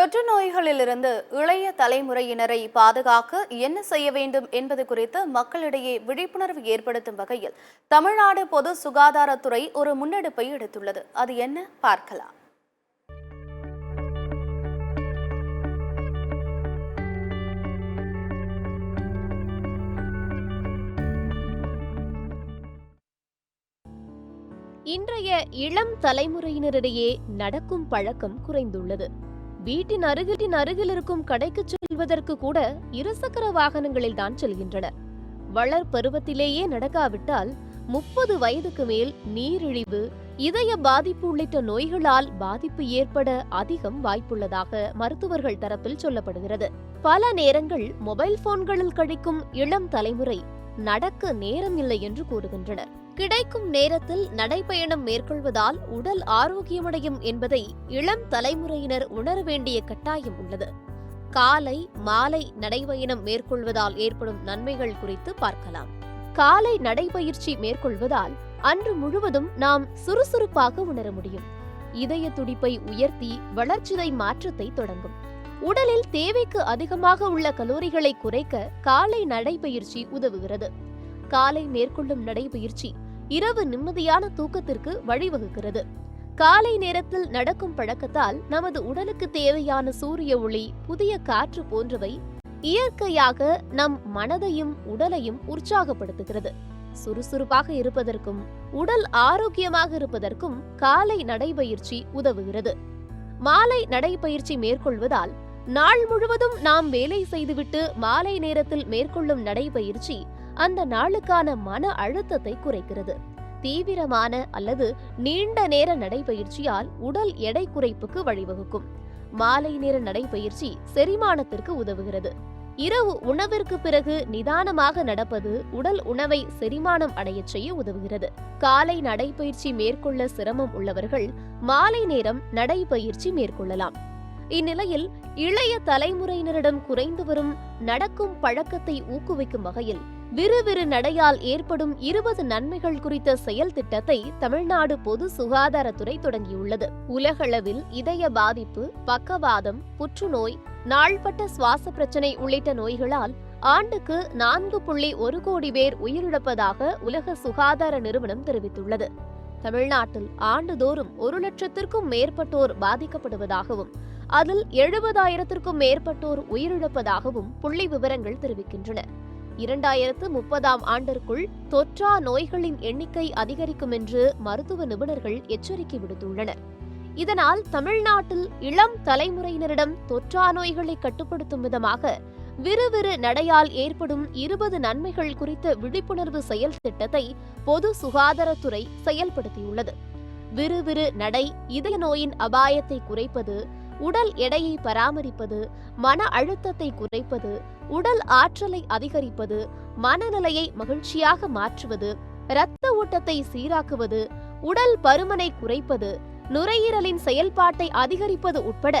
தொற்று நோய்களிலிருந்து இளைய தலைமுறையினரை பாதுகாக்க என்ன செய்ய வேண்டும் என்பது குறித்து மக்களிடையே விழிப்புணர்வு ஏற்படுத்தும் வகையில் தமிழ்நாடு பொது சுகாதாரத்துறை ஒரு முன்னெடுப்பை எடுத்துள்ளது. அது என்ன பார்க்கலாம். இன்றைய இளம் தலைமுறையினரிடையே நடக்கும் பழக்கம் குறைந்துள்ளது. வீட்டின் அருகில் இருக்கும் கடைக்கு செல்வதற்கு கூட இருசக்கர வாகனங்களில் தான் செல்கின்றனர். வளர் பருவத்திலேயே நடக்காவிட்டால் 30 வயதுக்கு மேல் நீரிழிவு, இதய பாதிப்பு உள்ளிட்ட நோய்களால் பாதிப்பு ஏற்பட அதிகம் வாய்ப்புள்ளதாக மருத்துவர்கள் தரப்பில் சொல்லப்படுகிறது. பல நேரங்கள் மொபைல் போன்களில் கழிக்கும் இளம் தலைமுறை நடக்க நேரம் இல்லை என்று கூறுகின்றனர். கிடைக்கும் நேரத்தில் நடைபயணம் மேற்கொள்வதால் உடல் ஆரோக்கியமடையும் என்பதை இளம் தலைமுறையினர் உணர வேண்டிய கட்டாயம் உள்ளது. காலை மாலை நடைபயணம் மேற்கொள்வதால் ஏற்படும் நன்மைகள் குறித்து பார்க்கலாம். காலை நடைபயிற்சி மேற்கொள்வதால் அன்று முழுவதும் நாம் சுறுசுறுப்பாக உணர முடியும். இதய துடிப்பை உயர்த்தி வளர்ச்சிதை மாற்றத்தை தொடங்கும். உடலில் தேவைக்கு அதிகமாக உள்ள கலோரிகளை குறைக்க காலை நடைபயிற்சி உதவுகிறது. காலை மேற்கொள்ளும் நடைபயிற்சி இரவு நிம்மதியான தூக்கத்திற்கு வழிவகுக்கிறது. காலை நேரத்தில் நடக்கும் பழக்கத்தால் நமது உடலுக்கு தேவையான சூரிய ஒளி, புதிய காற்று போன்றவை இயற்கையாக நம் மனதையும் உடலையும் உற்சாகப்படுத்துகிறது. சுறுசுறுப்பாக இருப்பதற்கும் உடல் ஆரோக்கியமாக இருப்பதற்கும் காலை நடைபயிற்சி உதவுகிறது. மாலை நடைபயிற்சி மேற்கொள்வதால் நாள் முழுவதும் நாம் வேலை செய்துவிட்டு மாலை நேரத்தில் மேற்கொள்ளும் நடைபயிற்சி அந்த நாளுக்கான மன அழுத்தத்தை குறைக்கிறது. தீவிரமான அல்லது நீண்ட நேர நடைபயிற்சியால் உடல் எடை குறைப்புக்கு வழிவகுக்கும். மாலை நேர நடைபயிற்சி செரிமானத்திற்கு உதவுகிறது. இரவு உணவிற்கு பிறகு நிதானமாக நடப்பது உடல் உணவை செரிமானம் அடையச் செய்ய உதவுகிறது. காலை நடைபயிற்சி மேற்கொள்ள சிரமம் உள்ளவர்கள் மாலை நேரம் நடைபயிற்சி மேற்கொள்ளலாம். இந்நிலையில் இளைய தலைமுறையினரிடம் குறைந்து வரும் நடக்கும் பழக்கத்தை ஊக்குவிக்கும் வகையில் விறுவிறு நடையால் ஏற்படும் 20 நன்மைகள் குறித்த செயல் திட்டத்தை தமிழ்நாடு பொது சுகாதாரத்துறை தொடங்கியுள்ளது. உலகளவில் இதய பாதிப்பு, பக்கவாதம், புற்றுநோய், நாள்பட்ட சுவாச பிரச்சனை உள்ளிட்ட நோய்களால் ஆண்டுக்கு 4.1 கோடி பேர் உயிரிழப்பதாக உலக சுகாதார நிறுவனம் தெரிவித்துள்ளது. தமிழ்நாட்டில் ஆண்டுதோறும் 1 லட்சத்திற்கும் மேற்பட்டோர் பாதிக்கப்படுவதாகவும் அதில் 70,000த்திற்கும் மேற்பட்டோர் உயிரிழப்பதாகவும் புள்ளி விவரங்கள் தெரிவிக்கின்றன. 2030ஆம் ஆண்டிற்குள் தொற்றா நோய்களின் எண்ணிக்கை அதிகரிக்கும் என்று மருத்துவ நிபுணர்கள் எச்சரிக்கை விடுத்துள்ளனர். இதனால் தமிழ்நாட்டில் இளம் தலைமுறையினரிடம் தொற்றா நோய்களை கட்டுப்படுத்தும் விதமாக விறுவிறு நடையால் ஏற்படும் 20 நன்மைகள் குறித்த விழிப்புணர்வு செயல் திட்டத்தை பொது சுகாதாரத்துறை செயல்படுத்தியுள்ளது. விறுவிறு நடை இதய நோயின் அபாயத்தை குறைப்பது, உடல் எடையை பராமரிப்பது, மன அழுத்தத்தை குறைப்பது, உடல் ஆற்றலை அதிகரிப்பது, மனநிலையை மகிழ்ச்சியாக மாற்றுவது, இரத்த ஓட்டத்தை சீராக்குவது, உடல் பருமனை குறைப்பது, நுரையீரலின் செயல்பாட்டை அதிகரிப்பது உட்பட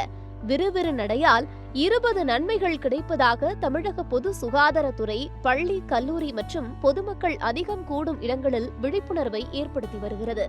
விறுவிறு நடையால் 20 நன்மைகள் கிடைப்பதாக தமிழக பொது சுகாதாரத்துறை பள்ளி, கல்லூரி மற்றும் பொதுமக்கள் அதிகம் கூடும் இடங்களில் விழிப்புணர்வை ஏற்படுத்தி வருகிறது.